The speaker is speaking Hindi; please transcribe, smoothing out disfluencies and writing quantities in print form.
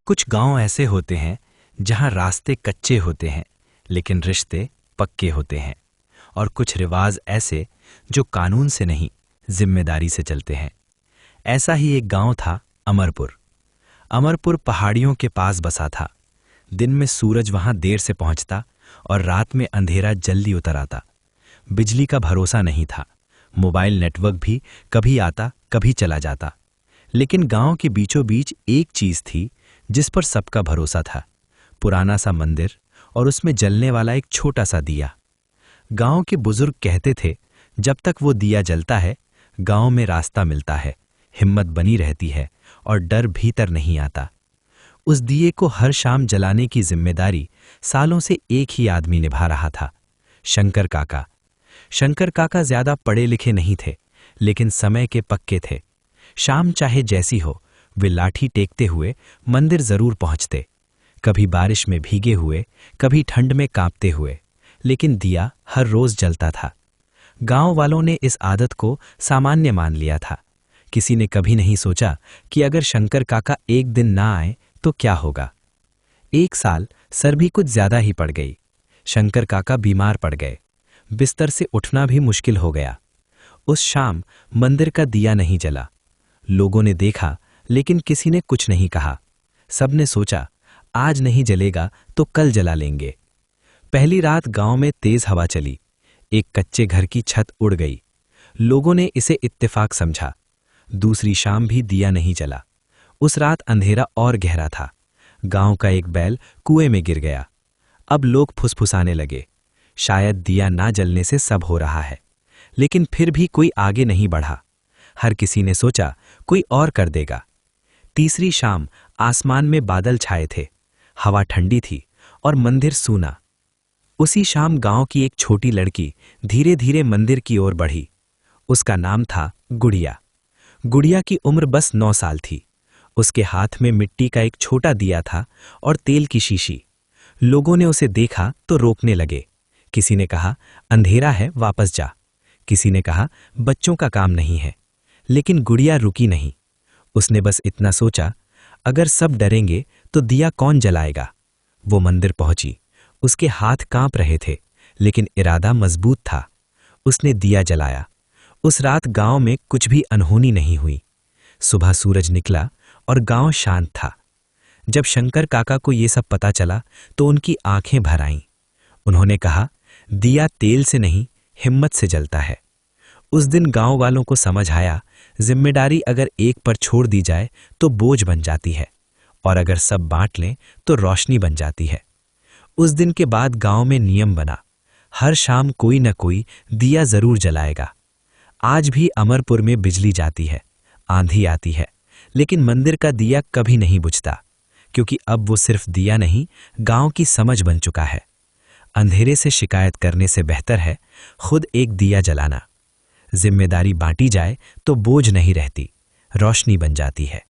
कुछ गांव ऐसे होते हैं जहां रास्ते कच्चे होते हैं लेकिन रिश्ते पक्के होते हैं, और कुछ रिवाज ऐसे जो कानून से नहीं जिम्मेदारी से चलते हैं। ऐसा ही एक गांव था अमरपुर। अमरपुर पहाड़ियों के पास बसा था। दिन में सूरज वहां देर से पहुंचता और रात में अंधेरा जल्दी उतर आता। बिजली का भरोसा नहीं था, मोबाइल नेटवर्क भी कभी आता कभी चला जाता। लेकिन गांव के बीचों बीच एक चीज थी जिस पर सबका भरोसा था, पुराना सा मंदिर और उसमें जलने वाला एक छोटा सा दिया। गांव के बुजुर्ग कहते थे, जब तक वो दिया जलता है गांव में रास्ता मिलता है, हिम्मत बनी रहती है और डर भीतर नहीं आता। उस दिए को हर शाम जलाने की जिम्मेदारी सालों से एक ही आदमी निभा रहा था, शंकर काका। शंकर काका ज्यादा पढ़े लिखे नहीं थे, लेकिन समय के पक्के थे। शाम चाहे जैसी हो, वे लाठी टेकते हुए मंदिर जरूर पहुंचते, कभी बारिश में भीगे हुए, कभी ठंड में कांपते हुए, लेकिन दिया हर रोज जलता था। गांव वालों ने इस आदत को सामान्य मान लिया था। किसी ने कभी नहीं सोचा कि अगर शंकर काका एक दिन ना आए तो क्या होगा। एक साल सर्दी कुछ ज्यादा ही पड़ गई। शंकर काका बीमार पड़ गए, बिस्तर से उठना भी मुश्किल हो गया। उस शाम मंदिर का दिया नहीं जला। लोगों ने देखा लेकिन किसी ने कुछ नहीं कहा। सबने सोचा आज नहीं जलेगा तो कल जला लेंगे। पहली रात गांव में तेज हवा चली, एक कच्चे घर की छत उड़ गई। लोगों ने इसे इत्तेफाक समझा। दूसरी शाम भी दिया नहीं जला। उस रात अंधेरा और गहरा था। गांव का एक बैल कुएं में गिर गया। अब लोग फुसफुसाने लगे, शायद दिया ना जलने से सब हो रहा है। लेकिन फिर भी कोई आगे नहीं बढ़ा। हर किसी ने सोचा कोई और कर देगा। तीसरी शाम आसमान में बादल छाए थे, हवा ठंडी थी और मंदिर सूना। उसी शाम गांव की एक छोटी लड़की धीरे धीरे मंदिर की ओर बढ़ी। उसका नाम था गुड़िया। गुड़िया की उम्र बस 9 साल थी। उसके हाथ में मिट्टी का एक छोटा दिया था और तेल की शीशी। लोगों ने उसे देखा तो रोकने लगे। किसी ने कहा अंधेरा है, वापस जा। किसी ने कहा बच्चों का काम नहीं है। लेकिन गुड़िया रुकी नहीं। उसने बस इतना सोचा, अगर सब डरेंगे तो दिया कौन जलाएगा। वो मंदिर पहुंची। उसके हाथ कांप रहे थे, लेकिन इरादा मजबूत था। उसने दिया जलाया। उस रात गांव में कुछ भी अनहोनी नहीं हुई। सुबह सूरज निकला और गांव शांत था। जब शंकर काका को ये सब पता चला तो उनकी आंखें भर आईं। उन्होंने कहा, दिया तेल से नहीं हिम्मत से जलता है। उस दिन गांव वालों को समझ आया, जिम्मेदारी अगर एक पर छोड़ दी जाए तो बोझ बन जाती है, और अगर सब बांट लें तो रोशनी बन जाती है। उस दिन के बाद गांव में नियम बना, हर शाम कोई न कोई दिया जरूर जलाएगा। आज भी अमरपुर में बिजली जाती है, आंधी आती है, लेकिन मंदिर का दिया कभी नहीं बुझता, क्योंकि अब वो सिर्फ दिया नहीं, गांव की समझ बन चुका है। अंधेरे से शिकायत करने से बेहतर है खुद एक दिया जलाना। जिम्मेदारी बांटी जाए तो बोझ नहीं रहती, रोशनी बन जाती है।